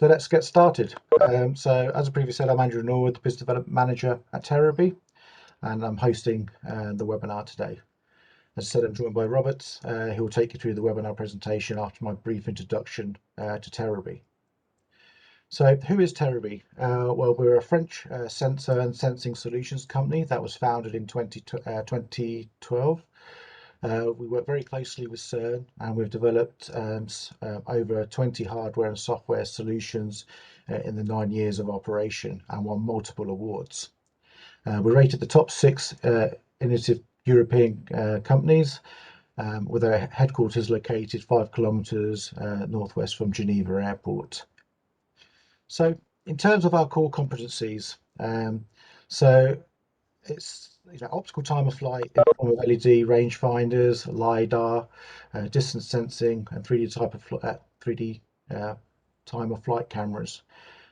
So let's get started. So as I previously said, I'm Andrew Norwood, the Business Development Manager at Terabee, and I'm hosting the webinar today. As I said, I'm joined by Robert, who will take you through the webinar presentation after my brief introduction to Terabee. So who is Terabee? Well, we're a French sensor and sensing solutions company that was founded in 2012. We work very closely with CERN, and we've developed over 20 hardware and software solutions in the 9 years of operation and won multiple awards. We're rated the top 6 innovative European companies, with our headquarters located 5 kilometers northwest from Geneva Airport. So in terms of our core competencies, so it's optical time of flight in the form of LED rangefinders, LiDAR, distance sensing, and 3D time of flight cameras.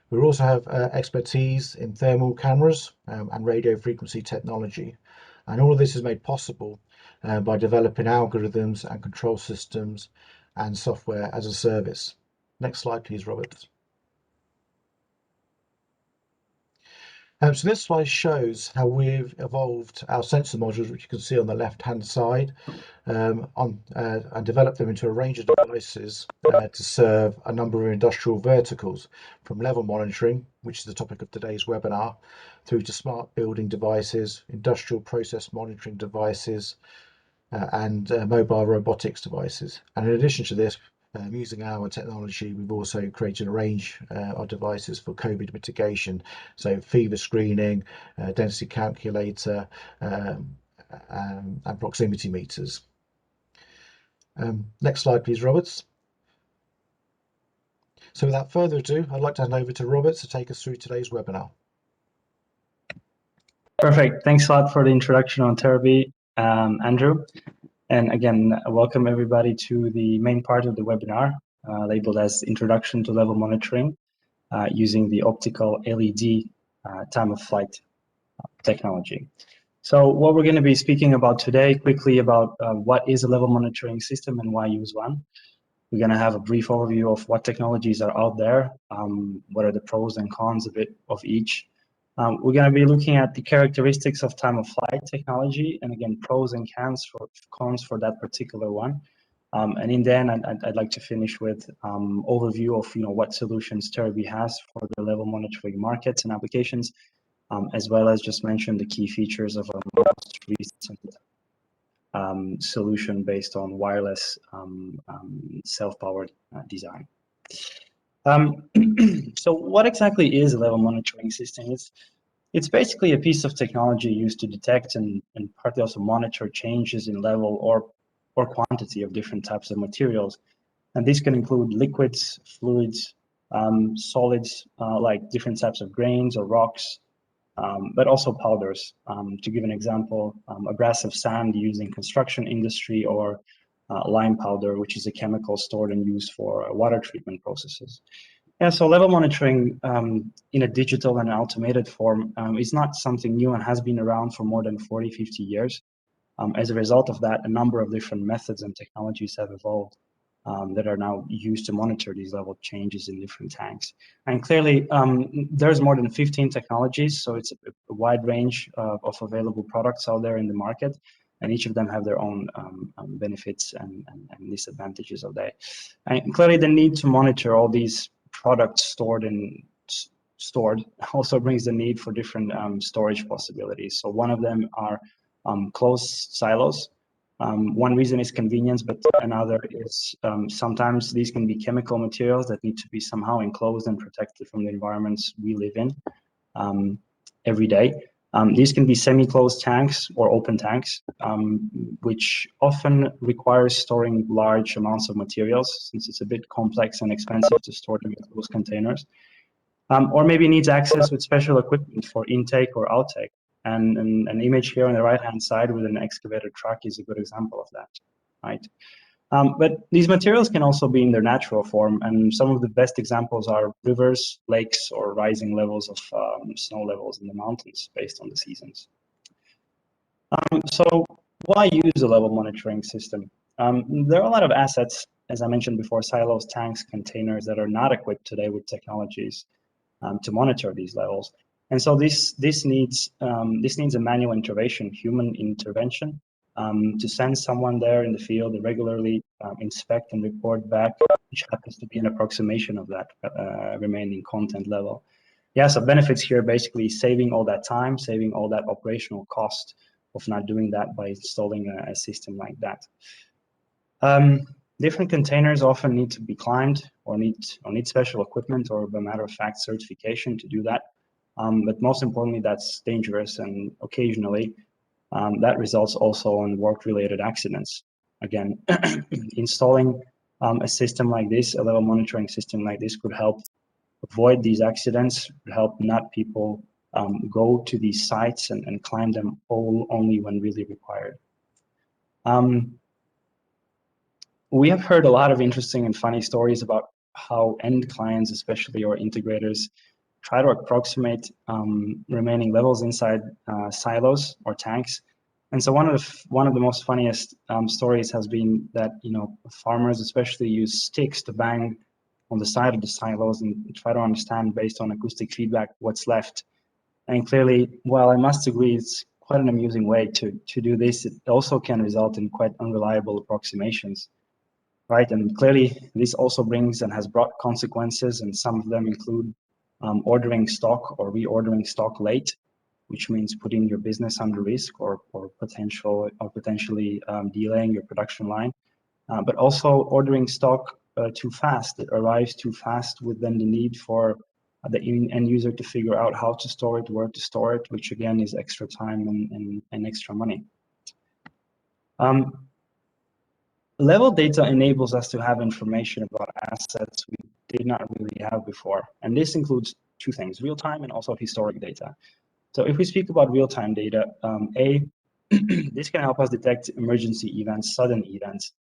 We also have expertise in thermal cameras and radio frequency technology, and all of this is made possible by developing algorithms and control systems and software as a service. Next slide, please, Robert. So this slide shows how we've evolved our sensor modules, which you can see on the left-hand side, and developed them into a range of devices to serve a number of industrial verticals, from level monitoring, which is the topic of today's webinar, through to smart building devices, industrial process monitoring devices, and mobile robotics devices. And in addition to this, using our technology, we've also created a range of devices for COVID mitigation, so fever screening, density calculator, and proximity meters. Next slide, please, Roberts. So without further ado, I'd like to hand over to Robert to take us through today's webinar. Perfect. Thanks a lot for the introduction on Terabee, Andrew. And again, welcome everybody to the main part of the webinar, labeled as Introduction to Level Monitoring using the optical LED time-of-flight technology. So what we're going to be speaking about today, quickly about what is a level monitoring system and why use one. We're going to have a brief overview of what technologies are out there, what are the pros and cons of each. We're going to be looking at the characteristics of time-of-flight technology, and again, pros and cons for that particular one. And in the end, I'd like to finish with overview of what solutions Terabee has for the level monitoring markets and applications, as well as just mention the key features of our most recent solution based on wireless self-powered design. So what exactly is a level monitoring system? It's basically a piece of technology used to detect and partly also monitor changes in level or quantity of different types of materials. And these can include liquids, fluids, solids, like different types of grains or rocks, but also powders. To give an example, abrasive sand used in construction industry, or lime powder, which is a chemical stored and used for water treatment processes. Yeah, so level monitoring in a digital and automated form is not something new and has been around for more than 40, 50 years. As a result of that, a number of different methods and technologies have evolved that are now used to monitor these level changes in different tanks. And clearly, there's more than 15 technologies, so it's a wide range of available products out there in the market. And each of them have their own benefits and disadvantages of that. And clearly, the need to monitor all these products stored also brings the need for different storage possibilities. So one of them are closed silos. One reason is convenience, but another is sometimes these can be chemical materials that need to be somehow enclosed and protected from the environments we live in every day. These can be semi-closed tanks or open tanks, which often requires storing large amounts of materials, since it's a bit complex and expensive to store them in those containers. Or maybe needs access with special equipment for intake or outtake. And an image here on the right-hand side with an excavator truck is a good example of that, right? But these materials can also be in their natural form, and some of the best examples are rivers, lakes, or rising levels of snow levels in the mountains based on the seasons. So why use a level monitoring system? There are a lot of assets as I mentioned before, silos, tanks, containers that are not equipped today with technologies to monitor these levels. And so this needs a manual intervention, human intervention, to send someone there in the field to regularly inspect and report back, which happens to be an approximation of that remaining content level. Yeah, so benefits here basically saving all that time, saving all that operational cost of not doing that by installing a system like that. Different containers often need to be climbed or need special equipment or, by matter of fact, certification to do that. But most importantly, that's dangerous, and occasionally that results also in work-related accidents. Again, installing a system like this, a level monitoring system like this, could help avoid these accidents, could help not people go to these sites and climb them only when really required. We have heard a lot of interesting and funny stories about how end clients, especially, or integrators, try to approximate remaining levels inside silos or tanks. And so one of the most funniest stories has been that, you know, farmers especially use sticks to bang on the side of the silos and try to understand, based on acoustic feedback, what's left. And clearly, while I must agree it's quite an amusing way to do this, it also can result in quite unreliable approximations. Right, and clearly this also brings and has brought consequences, and some of them include ordering stock or reordering stock late, which means putting your business under risk or potentially delaying your production line, but also ordering stock too fast. It arrives too fast, with then the need for the end user to figure out how to store it, where to store it, which again is extra time and extra money. Level data enables us to have information about assets we did not really have before. And this includes two things: real-time and also historic data. So if we speak about real-time data, this can help us detect emergency events, sudden events,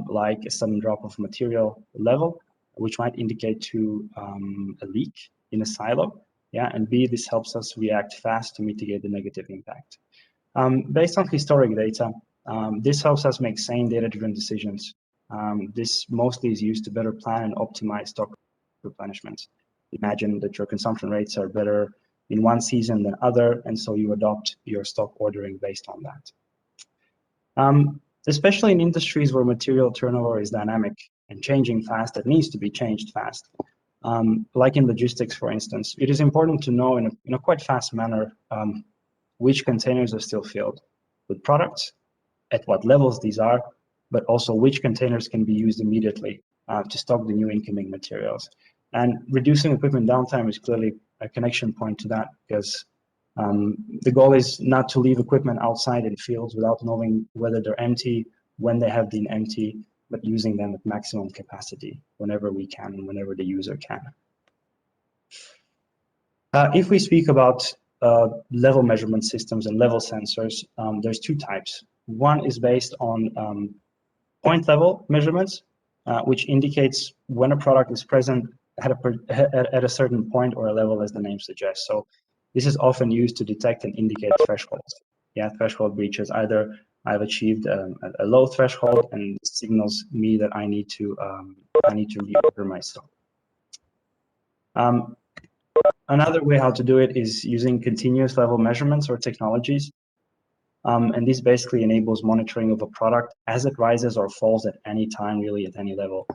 like a sudden drop of material level, which might indicate to a leak in a silo. Yeah, and B, this helps us react fast to mitigate the negative impact. Based on historic data, this helps us make sane data-driven decisions. This mostly is used to better plan and optimize stock replenishment. Imagine that your consumption rates are better in one season than other, and so you adopt your stock ordering based on that. Especially in industries where material turnover is dynamic and changing fast, it needs to be changed fast. Like in logistics, for instance, it is important to know in a quite fast manner which containers are still filled with products, at what levels these are, but also which containers can be used immediately to stock the new incoming materials. And reducing equipment downtime is clearly a connection point to that, because the goal is not to leave equipment outside in fields without knowing whether they're empty, when they have been empty, but using them at maximum capacity whenever we can and whenever the user can. If we speak about level measurement systems and level sensors, there's two types. One is based on point level measurements, which indicates when a product is present at a certain point or a level, as the name suggests. So this is often used to detect and indicate thresholds. Yeah, threshold breaches. Either I've achieved a low threshold and it signals me that I need to reorder my stock. Another way how to do it is using continuous level measurements or technologies. And this basically enables monitoring of a product as it rises or falls at any time, really at any level,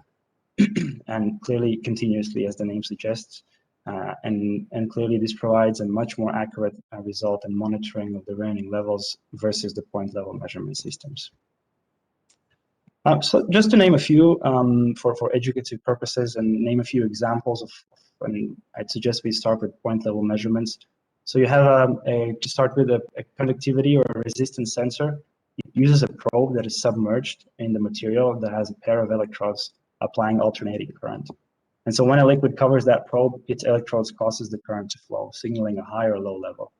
and clearly continuously, as the name suggests. And clearly this provides a much more accurate result in monitoring of the remaining levels versus the point level measurement systems. So just to name a few for educative purposes and name a few examples of, and I'd suggest we start with point level measurements. So you have to start with a conductivity or a resistance sensor. It uses a probe that is submerged in the material that has a pair of electrodes applying alternating current. And so when a liquid covers that probe, its electrodes causes the current to flow, signaling a high or low level.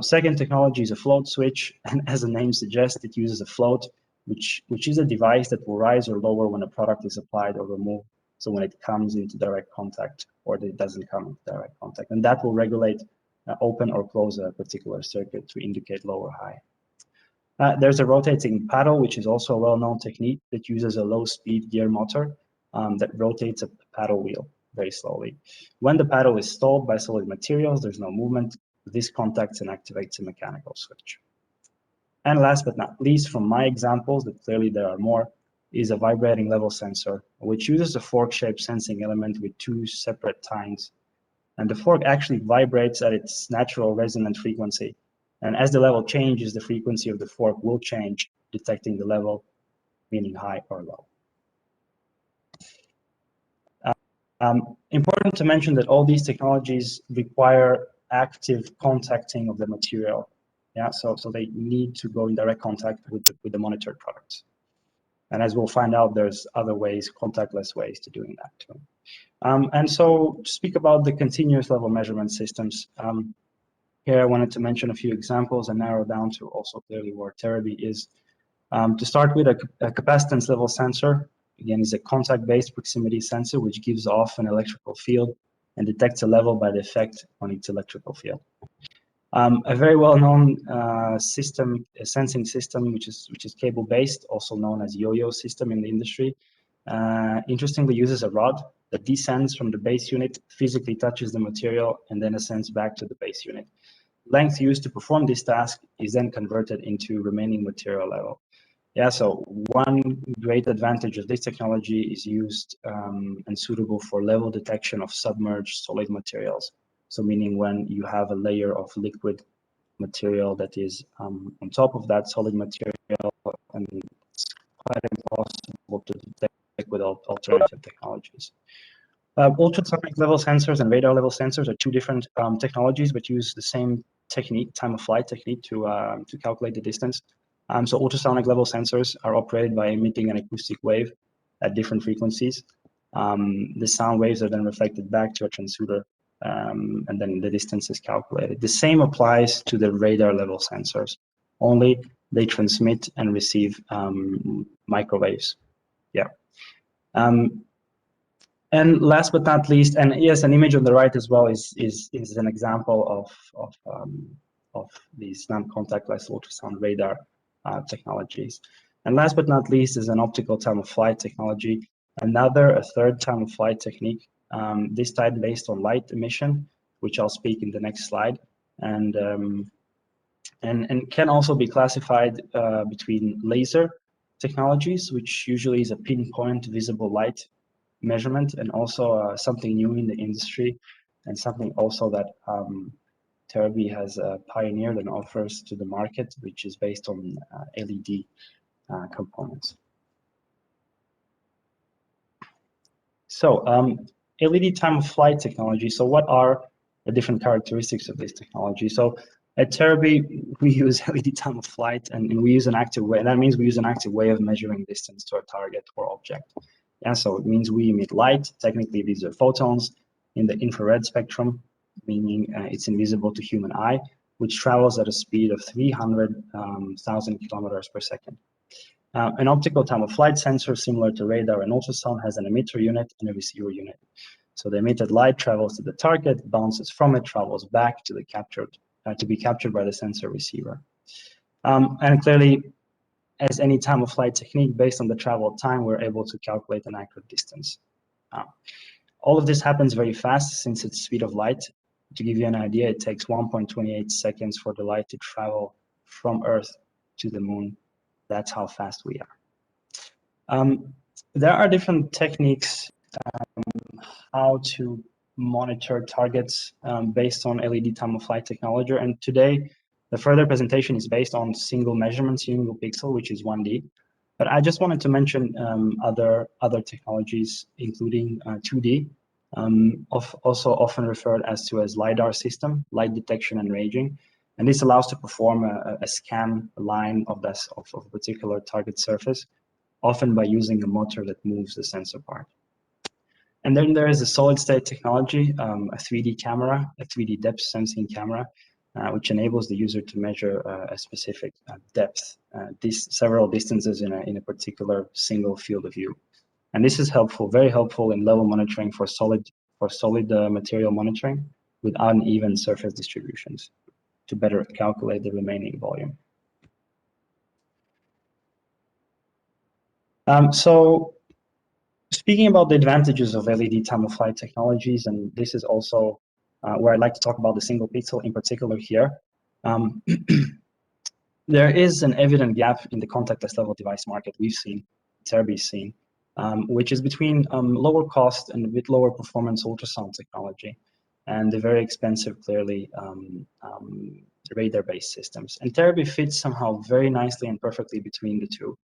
Second technology is a float switch, and as the name suggests, it uses a float, which is a device that will rise or lower when a product is applied or removed. So when it comes into direct contact or it doesn't come into direct contact, and that will regulate open or close a particular circuit to indicate low or high. There's a rotating paddle, which is also a well-known technique that uses a low-speed gear motor that rotates a paddle wheel very slowly. When the paddle is stalled by solid materials, there's no movement. This contacts and activates a mechanical switch. And last but not least, from my examples, that clearly there are more, is a vibrating level sensor, which uses a fork-shaped sensing element with two separate tines. And the fork actually vibrates at its natural resonant frequency. And as the level changes, the frequency of the fork will change, detecting the level, meaning high or low. Important to mention that all these technologies require active contacting of the material. Yeah, so they need to go in direct contact with the monitored products. And as we'll find out, there's other ways, contactless ways to doing that too. And so to speak about the continuous level measurement systems, here I wanted to mention a few examples and narrow down to also clearly where Terabee is. To start with, a capacitance level sensor, again, is a contact-based proximity sensor which gives off an electrical field and detects a level by the effect on its electrical field. A very well-known system, a sensing system, which is cable-based, also known as yo-yo system in the industry, interestingly uses a rod that descends from the base unit, physically touches the material, and then ascends back to the base unit. Length used to perform this task is then converted into remaining material level. Yeah, so one great advantage of this technology is used and suitable for level detection of submerged solid materials. So meaning when you have a layer of liquid material that is on top of that solid material, and it's quite impossible to detect with alternative technologies. Ultrasonic level sensors and radar level sensors are two different technologies, but use the same technique, time-of-flight technique, to calculate the distance. So ultrasonic level sensors are operated by emitting an acoustic wave at different frequencies. The sound waves are then reflected back to a transducer, and then the distance is calculated. The same applies to the radar level sensors, only they transmit and receive microwaves. Yeah. And last but not least, and yes, an image on the right as well is an example of these non-contactless ultrasound radar technologies. And last but not least is an optical time-of-flight technology, a third time-of-flight technique, this time based on light emission, which I'll speak in the next slide, and can also be classified between laser technologies, which usually is a pinpoint visible light measurement, and also something new in the industry, and something also that Terabee has pioneered and offers to the market, which is based on LED components. So LED time-of-flight technology. So what are the different characteristics of this technology? So at Terabee, we use LED time-of-flight, and we use an active way. That means we use an active way of measuring distance to a target or object. Yeah, so it means we emit light. Technically, these are photons in the infrared spectrum, meaning it's invisible to human eye, which travels at a speed of 300,000 kilometers per second. An optical time-of-flight sensor, similar to radar and ultrasound, has an emitter unit and a receiver unit. So the emitted light travels to the target, bounces from it, travels back to the to be captured by the sensor receiver. And clearly, as any time-of-flight technique, based on the travel time, we're able to calculate an accurate distance. All of this happens very fast since it's speed of light. To give you an idea, it takes 1.28 seconds for the light to travel from Earth to the moon. That's how fast we are. There are different techniques how to monitor targets based on LED time-of-flight technology, and today the further presentation is based on single measurement, single pixel, which is 1D. But I just wanted to mention other technologies, including 2D, also often referred as LiDAR system, light detection and ranging. And this allows to perform a scan line of a particular target surface, often by using a motor that moves the sensor part. And then there is a solid state technology, a 3D camera, a 3D depth sensing camera, which enables the user to measure a specific depth, several distances in a particular single field of view. And this is helpful, very helpful in level monitoring for solid material monitoring with uneven surface distributions to better calculate the remaining volume. So speaking about the advantages of LED time-of-flight technologies, and this is also where I'd like to talk about the single pixel in particular here. There is an evident gap in the contactless level device market we've seen, Terabee's seen, which is between lower cost and a bit lower performance ultrasound technology and the very expensive, clearly, radar-based systems. And Terabee fits somehow very nicely and perfectly between the two.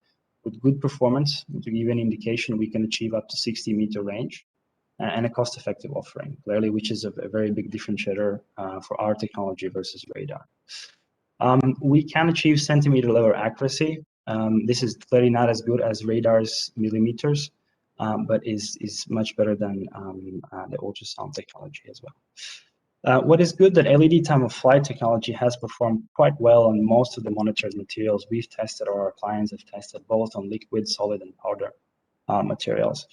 With good performance, to give an indication, we can achieve up to 60-meter range and a cost-effective offering, clearly, which is a very big differentiator for our technology versus radar. We can achieve centimeter level accuracy. This is clearly not as good as radar's millimeters, but is much better than the ultrasound technology as well. What is good that LED time-of-flight technology has performed quite well on most of the monitored materials we've tested or our clients have tested, both on liquid, solid, and powder materials.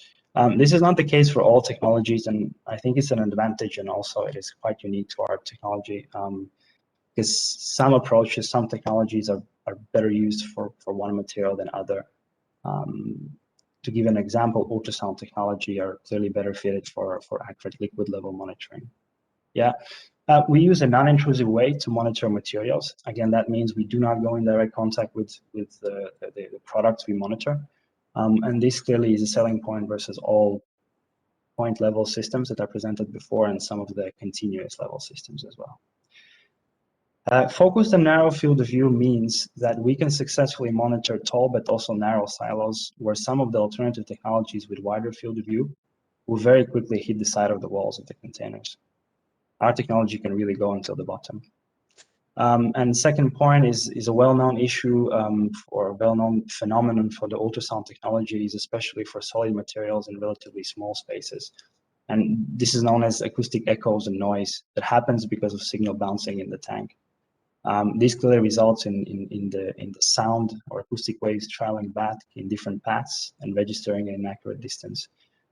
This is not the case for all technologies, and I think it's an advantage, and also it is quite unique to our technology. Because some approaches, some technologies are better used for one material than other. To give an example, ultrasound technology are clearly better fitted for accurate liquid level monitoring. Yeah, we use a non-intrusive way to monitor materials. Again, that means we do not go in direct contact with the products we monitor. And this clearly is a selling point versus all point level systems that are presented before and some of the continuous level systems as well. Focused and narrow field of view means that we can successfully monitor tall but also narrow silos, where some of the alternative technologies with wider field of view will very quickly hit the side of the walls of the containers. Our technology can really go until the bottom. And second point is a well-known issue or a well-known phenomenon for the ultrasound technologies, especially for solid materials in relatively small spaces. And this is known as acoustic echoes and noise that happens because of signal bouncing in the tank. This clearly results in the sound or acoustic waves traveling back in different paths and registering an inaccurate distance.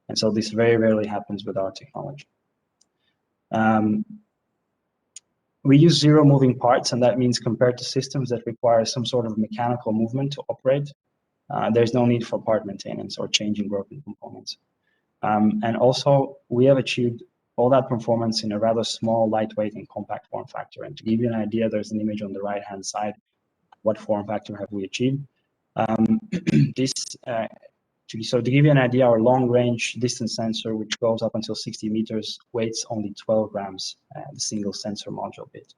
And so this very rarely happens with our technology. We use zero moving parts, and that means compared to systems that require some sort of mechanical movement to operate, there's no need for part maintenance or changing broken components. And also, we have achieved all that performance in a rather small, lightweight, and compact form factor. And to give you an idea, there's an image on the right-hand side. What form factor have we achieved? So to give you an idea, our long-range distance sensor, which goes up until 60 meters, weighs only 12 grams, the single sensor module bit.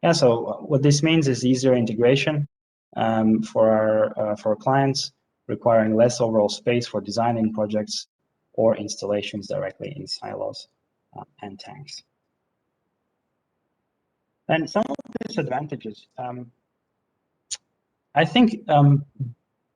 Yeah, so what this means is easier integration for our clients, requiring less overall space for designing projects or installations directly in silos and tanks. And some of the disadvantages, I think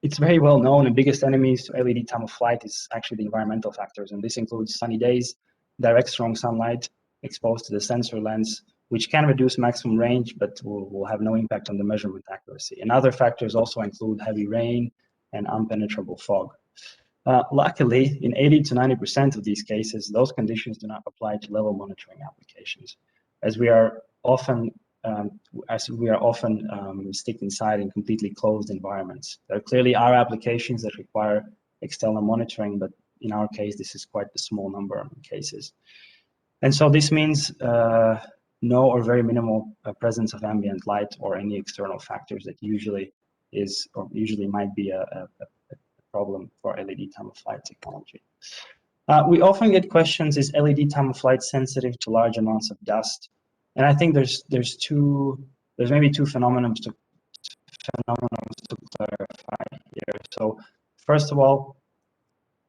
it's very well known, the biggest enemies to LED time of flight is actually the environmental factors, and this includes sunny days, direct strong sunlight exposed to the sensor lens, which can reduce maximum range, but will have no impact on the measurement accuracy. And other factors also include heavy rain and unpenetrable fog. Luckily, in 80 to 90% of these cases, those conditions do not apply to level monitoring applications, as we are often stick inside in completely closed environments. There clearly are applications that require external monitoring, but in our case, this is quite a small number of cases. And so this means no or very minimal presence of ambient light or any external factors that usually might be a problem for LED time-of-flight technology. We often get questions, is LED time-of-flight sensitive to large amounts of dust? And I think there's maybe two phenomena to clarify here. So first of all,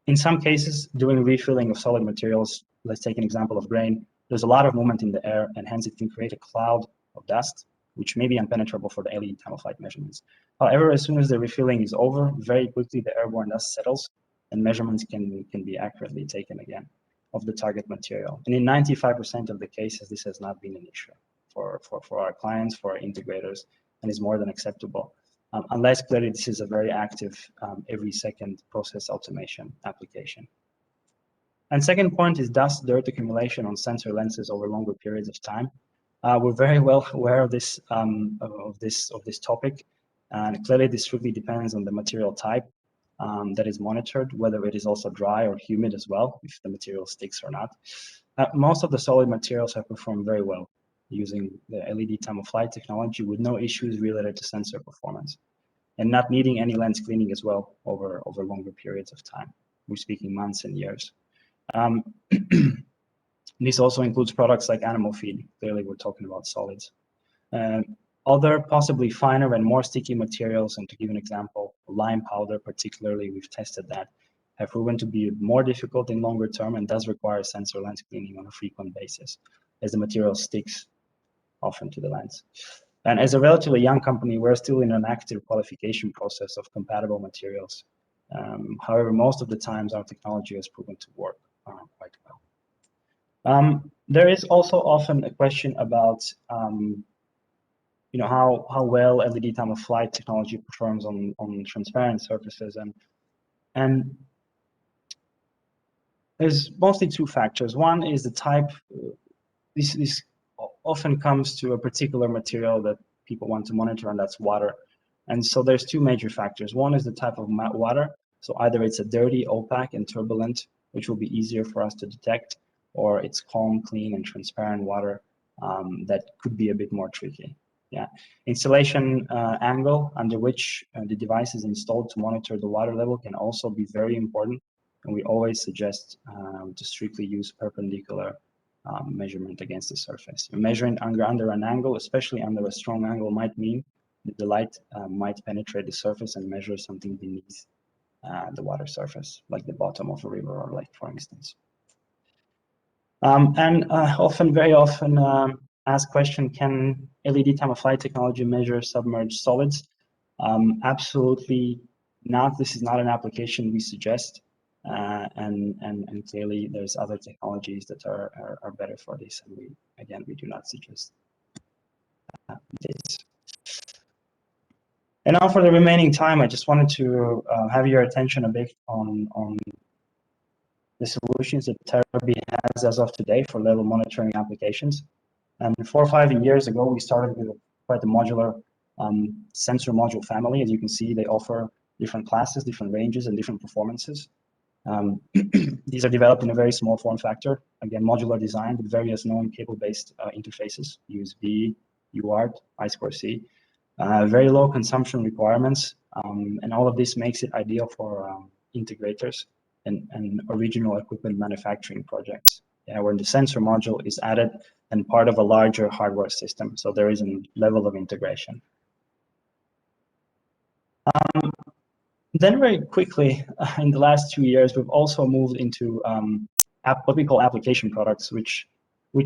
in some cases, doing refilling of solid materials, let's take an example of grain, there's a lot of movement in the air, and hence it can create a cloud of dust, which may be impenetrable for the LED time-of-flight measurements. However, as soon as the refilling is over, very quickly the airborne dust settles, and measurements can be accurately taken again of the target material. And in 95% of the cases, this has not been an issue for our clients, for our integrators, and is more than acceptable. Unless clearly this is a very active every second process automation application. And second point is dust dirt accumulation on sensor lenses over longer periods of time. We're very well aware of this topic, and clearly this strictly depends on the material type. that is monitored, whether it is also dry or humid as well, if the material sticks or not. Most of the solid materials have performed very well using the LED time-of-flight technology with no issues related to sensor performance, and not needing any lens cleaning as well over longer periods of time. We're speaking months and years. This also includes products like animal feed. Clearly, we're talking about solids. Other possibly finer and more sticky materials, and to give an example, lime powder particularly, we've tested that, have proven to be more difficult in longer term and does require sensor lens cleaning on a frequent basis, as the material sticks often to the lens. And as a relatively young company, we're still in an active qualification process of compatible materials. However, most of the times our technology has proven to work quite well. There is also often a question about how well LED time-of-flight technology performs on transparent surfaces, and there's mostly two factors. One is the type. This often comes to a particular material that people want to monitor, and that's water. And so there's two major factors. One is the type of water. So either it's a dirty, opaque, and turbulent, which will be easier for us to detect, or it's calm, clean, and transparent water that could be a bit more tricky. Yeah, installation angle under which the device is installed to monitor the water level can also be very important, and we always suggest to strictly use perpendicular measurement against the surface. Measuring under an angle, especially under a strong angle, might mean that the light might penetrate the surface and measure something beneath the water surface, like the bottom of a river or lake, for instance. Very often asked question, can LED time-of-flight technology measure submerged solids? Absolutely not. This is not an application we suggest. And clearly there's other technologies that are better for this. And we do not suggest this. And now for the remaining time, I just wanted to have your attention a bit on the solutions that Terabee has as of today for level monitoring applications. And 4 or 5 years ago, we started with quite a modular sensor module family. As you can see, they offer different classes, different ranges, and different performances. These are developed in a very small form factor, again, modular design with various known cable-based interfaces, USB, UART, I2C, very low consumption requirements, and all of this makes it ideal for integrators and original equipment manufacturing projects, where the sensor module is added and part of a larger hardware system, so there is a level of integration. Then very quickly, in the last 2 years, we've also moved into what we call application products, which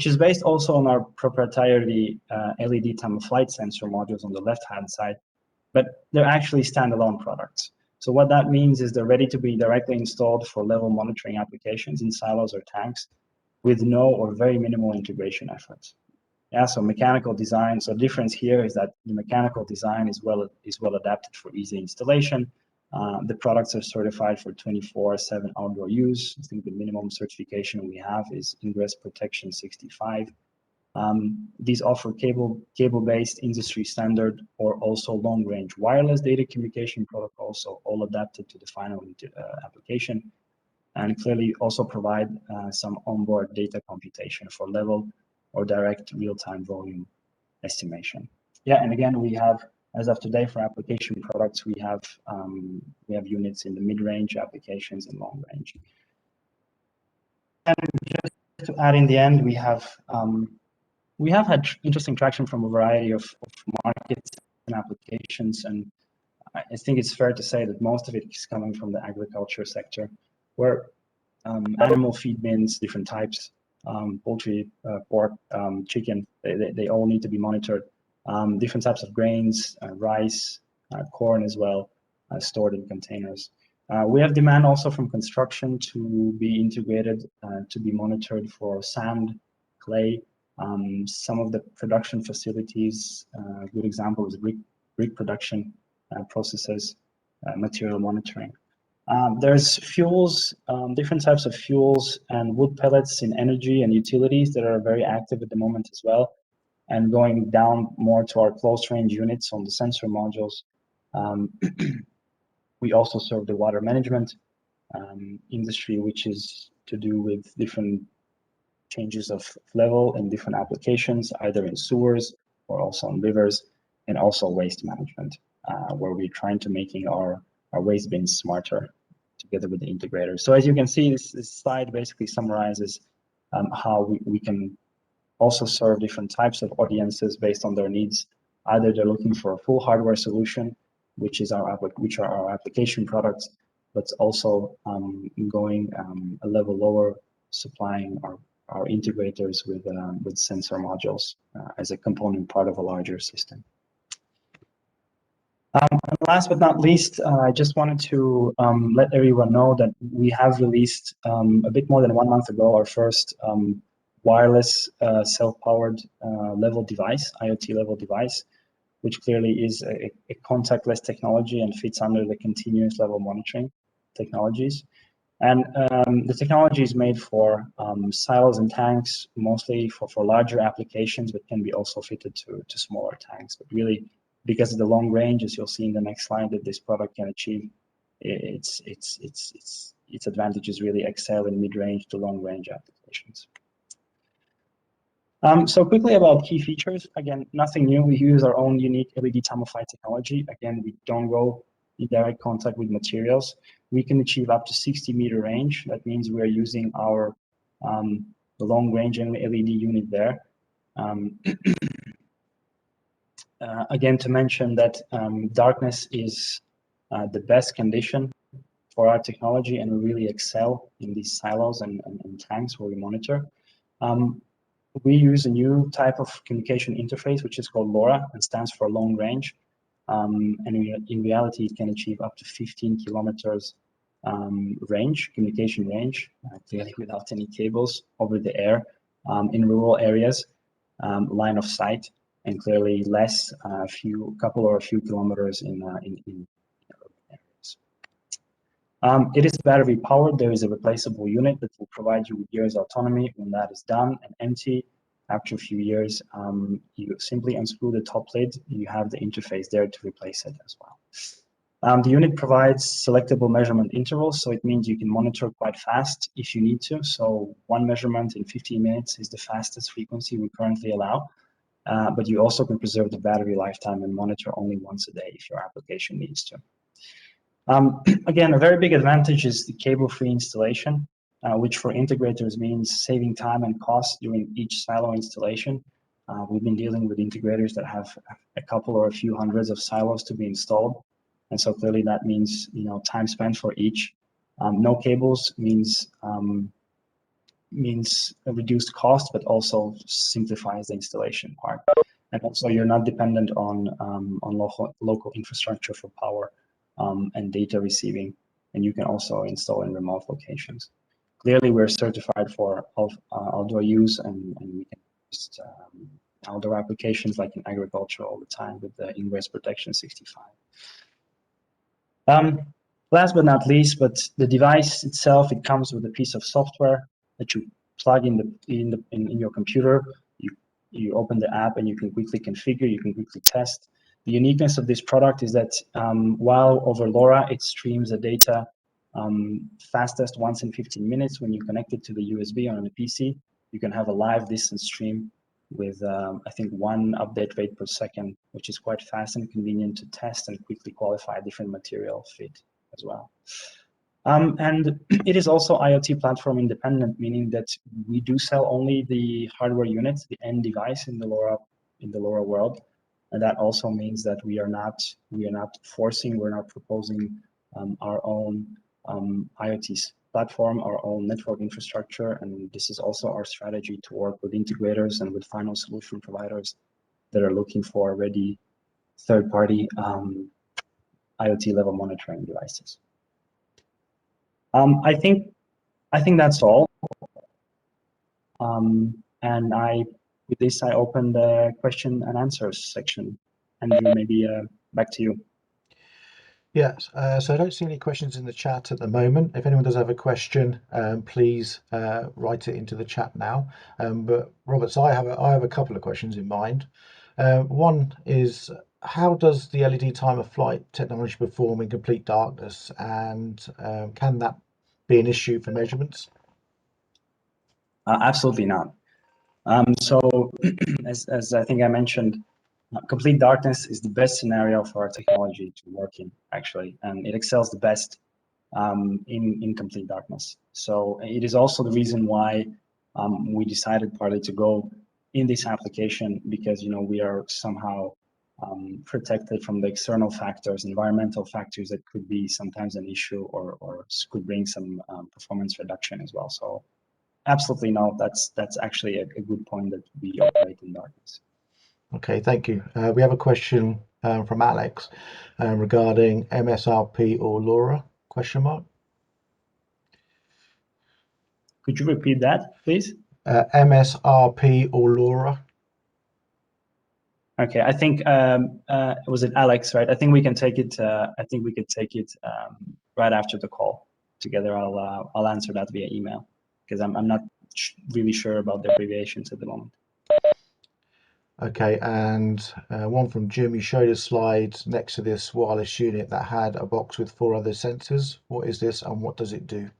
is based also on our proprietary LED time-of-flight sensor modules on the left-hand side, but they're actually standalone products. So what that means is they're ready to be directly installed for level monitoring applications in silos or tanks with no or very minimal integration efforts. Yeah, so mechanical design. So the difference here is that the mechanical design is well adapted for easy installation. The products are certified for 24/7 outdoor use. I think the minimum certification we have is Ingress Protection 65. These offer cable-based industry standard or also long-range wireless data communication protocols, so all adapted to the final application, and clearly also provide some onboard data computation for level or direct real-time volume estimation. Yeah, and again, we have, as of today, for application products, we have units in the mid-range applications and long range. And just to add in the end, we have had interesting traction from a variety of markets and applications, and I think it's fair to say that most of it is coming from the agriculture sector, where animal feed bins, different types, poultry, pork, chicken, they all need to be monitored. Different types of grains, rice, corn as well, stored in containers. We have demand also from construction to be integrated, to be monitored for sand, clay. Some of the production facilities, a good example is brick production processes, material monitoring. There's fuels, different types of fuels and wood pellets in energy and utilities that are very active at the moment as well. And going down more to our close range units on the sensor modules, We also serve the water management industry, which is to do with different changes of level in different applications, either in sewers or also in rivers, and also waste management, where we're trying to making our waste bins smarter together with the integrators. So as you can see, this slide basically summarizes how we can also serve different types of audiences based on their needs. Either they're looking for a full hardware solution, which are our application products, but also going a level lower, supplying our integrators with sensor modules as a component part of a larger system. And last but not least, I just wanted to let everyone know that we have released a bit more than 1 month ago our first wireless self-powered level device, IoT level device, which clearly is a contactless technology and fits under the continuous level monitoring technologies. And the technology is made for silos and tanks, mostly for larger applications, but can be also fitted to smaller tanks. But really, because of the long range, as you'll see in the next slide, that this product can achieve, its advantages really excel in mid-range to long-range applications. So quickly about key features. Again, nothing new. We use our own unique LED time-of-flight technology. Again, we don't go in direct contact with materials. We can achieve up to 60-meter range. That means we are using our the long-range LED unit there. Again, to mention that darkness is the best condition for our technology, and we really excel in these silos and tanks where we monitor. We use a new type of communication interface, which is called LoRa, and stands for long range. And in reality, it can achieve up to 15 kilometers range, communication range, clearly without any cables over the air in rural areas, line of sight, and clearly less, a few kilometers in urban areas. It is battery powered. There is a replaceable unit that will provide you with years autonomy. When that is done and empty, after a few years, you simply unscrew the top lid. You have the interface there to replace it as well. The unit provides selectable measurement intervals, so it means you can monitor quite fast if you need to. So one measurement in 15 minutes is the fastest frequency we currently allow. But you also can preserve the battery lifetime and monitor only once a day if your application needs to. Again, a very big advantage is the cable-free installation, which for integrators means saving time and cost during each silo installation. We've been dealing with integrators that have a couple or a few hundreds of silos to be installed. And so clearly that means, time spent for each. No cables means a reduced cost, but also simplifies the installation part. And also you're not dependent on local infrastructure for power and data receiving, and you can also install in remote locations. Clearly, we're certified for outdoor use, and we can use outdoor applications like in agriculture all the time with the ingress protection 65. Last but not least, but the device itself, it comes with a piece of software that you plug in your computer. You open the app and you can quickly configure, you can quickly test. The uniqueness of this product is that while over LoRa, it streams the data fastest once in 15 minutes. When you connect it to the USB on a PC, you can have a live distance stream with, I think, 1 update rate per second, which is quite fast and convenient to test and quickly qualify different material fit as well. And it is also IoT platform independent, meaning that we do sell only the hardware units, the end device in the LoRa world. And that also means that we're not proposing our own IoT platform, our own network infrastructure. And this is also our strategy to work with integrators and with final solution providers that are looking for ready third-party IoT level monitoring devices. I think that's all. And with this, I open the question and answers section. Andrew, maybe back to you. Yes, so I don't see any questions in the chat at the moment. If anyone does have a question, please write it into the chat now. But Robert, so I have a couple of questions in mind. One is, how does the LED time-of-flight technology perform in complete darkness, and can that be an issue for measurements? Absolutely not. So as I think I mentioned, complete darkness is the best scenario for our technology to work in, actually, and it excels the best in complete darkness. So it is also the reason why we decided partly to go in this application, because we are somehow protected from the external factors, environmental factors that could be sometimes an issue or could bring some performance reduction as well. So absolutely no, that's actually a good point, that we operate in darkness. Okay, thank you. We have a question from Alex regarding MSRP or LoRa, question mark. Could you repeat that, please? MSRP or LoRa. Okay, I think was it Alex, right? I think we can take it. I think we could take it right after the call together. I'll answer that via email, because I'm not really sure about the abbreviations at the moment. Okay, and one from Jim. You showed a slide next to this wireless unit that had a box with 4 other sensors. What is this, and what does it do?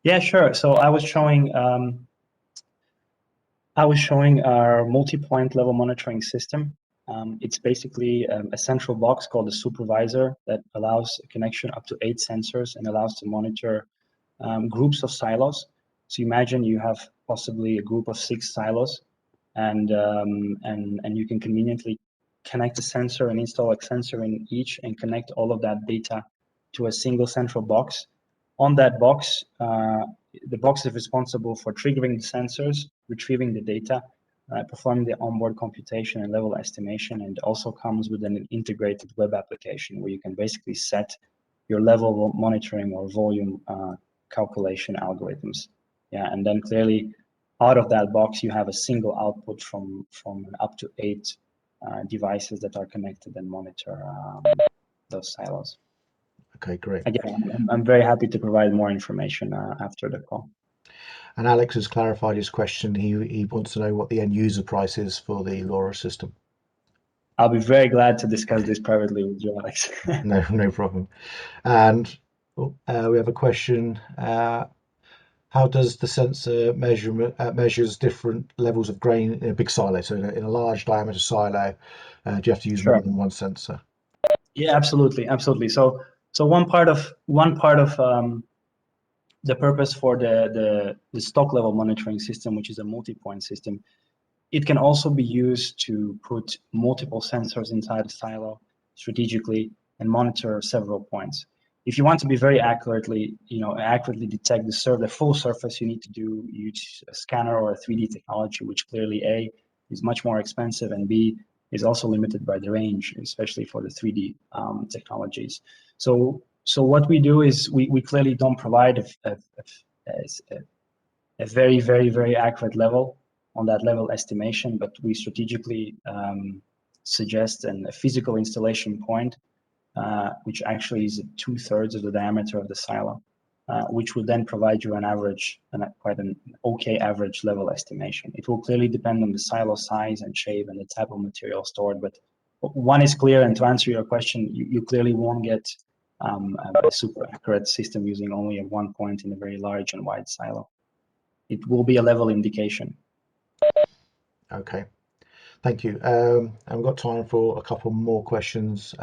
Yeah, sure. So I was showing our multi-point level monitoring system. It's basically a central box called a supervisor that allows a connection up to 8 sensors and allows to monitor groups of silos. So imagine you have possibly a group of 6 silos, and you can conveniently connect a sensor and install a sensor in each and connect all of that data to a single central box. On that box, the box is responsible for triggering the sensors, retrieving the data, performing the onboard computation and level estimation, and also comes with an integrated web application where you can basically set your level monitoring or volume calculation algorithms. Yeah, and then clearly out of that box, you have a single output from up to 8 devices that are connected and monitor those silos. Okay, great. Again, I'm very happy to provide more information after the call. And Alex has clarified his question. He wants to know what the end user price is for the LoRa system. I'll be very glad to discuss this privately with you, Alex. No problem. And we have a question. How does the sensor measures different levels of grain in a big silo? So in a large diameter silo, do you have to use Sure. more than one sensor? Yeah, absolutely. So one part of the purpose for the stock level monitoring system, which is a multi-point system, it can also be used to put multiple sensors inside a silo strategically and monitor several points. If you want to be very accurately detect the full surface, you need to use a scanner or a 3D technology, which clearly A, is much more expensive, and B, is also limited by the range, especially for the 3D technologies. So what we do is we clearly don't provide a very, very, very accurate level on that level estimation, but we strategically suggest a physical installation point, which actually is 2/3 of the diameter of the silo, which will then provide you an average, quite an okay average level estimation. It will clearly depend on the silo size and shape and the type of material stored, but one is clear, and to answer your question, you clearly won't get a super accurate system using only a 1 point in a very large and wide silo. It will be a level indication. Okay, thank you. And we've got time for a couple more questions.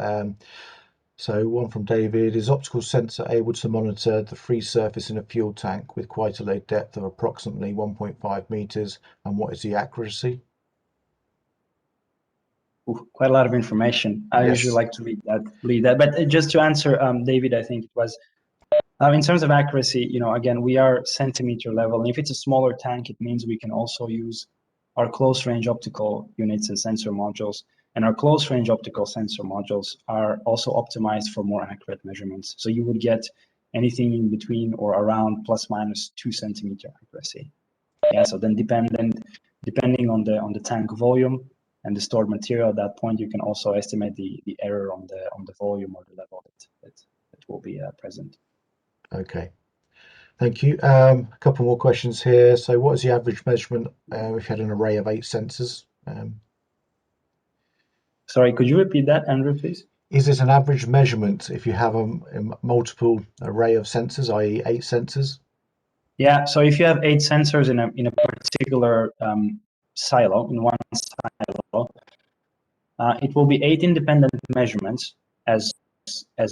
So one from David: is optical sensor able to monitor the free surface in a fuel tank with quite a low depth of approximately 1.5 meters, and what is the accuracy? Quite a lot of information. I usually like to read that. But just to answer, David, I think it was in terms of accuracy. Again, we are centimeter level, and if it's a smaller tank, it means we can also use our close range optical units and sensor modules. And our close range optical sensor modules are also optimized for more accurate measurements. So you would get anything in between or around ±2 centimeter accuracy. Yeah. So then depending on the tank volume and the stored material, at that point you can also estimate the error on the volume or the level that will be present. Okay, thank you. A couple more questions here. So what is the average measurement if you had an array of 8 sensors? Sorry, could you repeat that, Andrew, please? Is it an average measurement if you have a multiple array of sensors, i.e. 8 sensors? Yeah, so if you have 8 sensors in a particular silo, in one silo, it will be 8 independent measurements as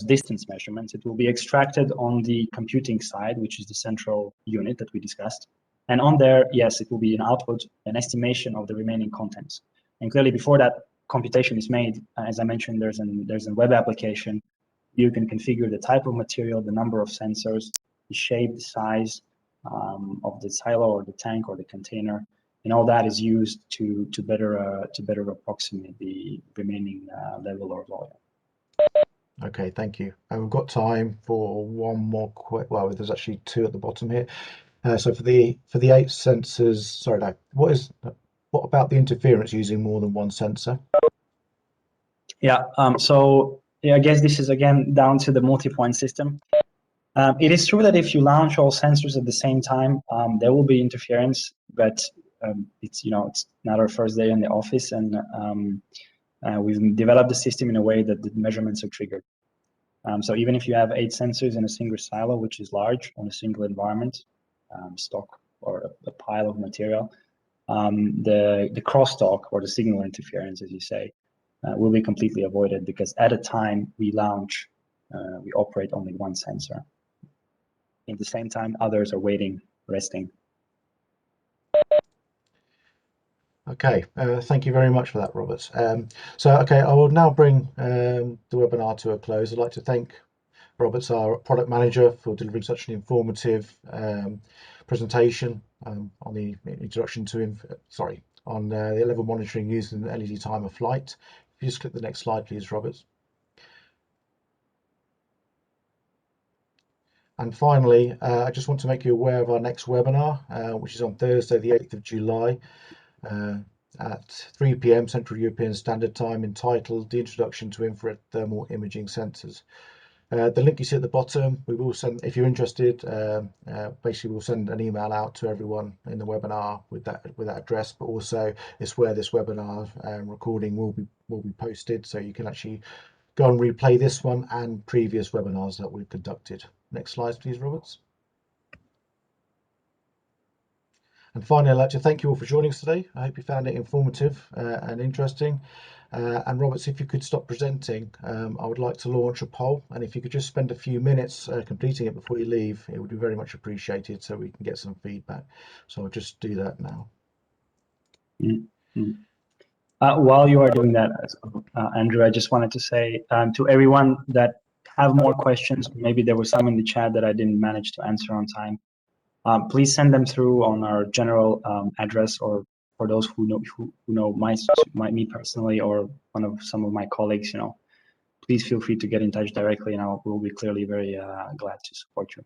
distance measurements. It will be extracted on the computing side, which is the central unit that we discussed. And on there, yes, it will be an output, an estimation of the remaining contents. And clearly, before that computation is made, as I mentioned, there's a web application. You can configure the type of material, the number of sensors, the shape, the size of the silo or the tank or the container, and all that is used to better approximate the remaining level or volume. Okay, thank you. And we've got time for one more quick. Well, there's actually 2 at the bottom here. So for the 8 sensors, sorry, no. What about the interference using more than one sensor? Yeah. So yeah, I guess this is again down to the multi-point system. It is true that if you launch all sensors at the same time, there will be interference, but it's not our first day in the office, and we've developed the system in a way that the measurements are triggered. So even if you have 8 sensors in a single silo, which is large on a single environment, stock or a pile of material, the crosstalk or the signal interference, as you say, will be completely avoided, because at a time we launch, we operate only one sensor. At the same time, others are waiting, resting. Okay, thank you very much for that, Robert. Okay, I will now bring the webinar to a close. I'd like to thank Robert, our product manager, for delivering such an informative presentation on the introduction to on the level monitoring used in the LED time of flight. If you just click the next slide, please, Robert. And finally, I just want to make you aware of our next webinar, which is on Thursday, the 8th of July, at 3 p.m. Central European Standard Time, entitled The Introduction to Infrared Thermal Imaging Sensors. The link you see at the bottom, we will send, if you're interested, basically we'll send an email out to everyone in the webinar with that address, but also it's where this webinar recording will be posted, so you can actually go and replay this one and previous webinars that we've conducted. Next slide, please, Roberts. And finally, I'd like to thank you all for joining us today. I hope you found it informative and interesting. And Roberts, if you could stop presenting, I would like to launch a poll. And if you could just spend a few minutes completing it before you leave, it would be very much appreciated, so we can get some feedback. So I'll just do that now. Mm-hmm. While you are doing that, Andrew, I just wanted to say to everyone that have more questions, maybe there were some in the chat that I didn't manage to answer on time, please send them through on our general address, or for those who know me personally, or some of my colleagues, please feel free to get in touch directly, and I will be clearly very glad to support you.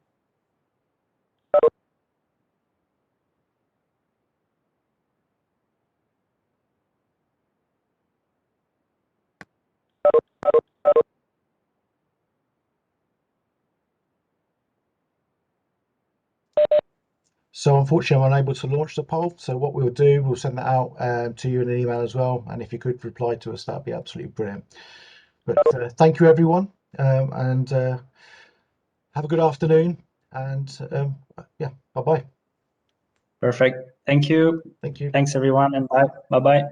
So unfortunately, I'm unable to launch the poll. So what we'll do, we'll send that out to you in an email as well. And if you could reply to us, that'd be absolutely brilliant. But thank you, everyone, and have a good afternoon. And yeah, bye-bye. Perfect. Thank you. Thank you. Thanks, everyone, and bye. Bye-bye.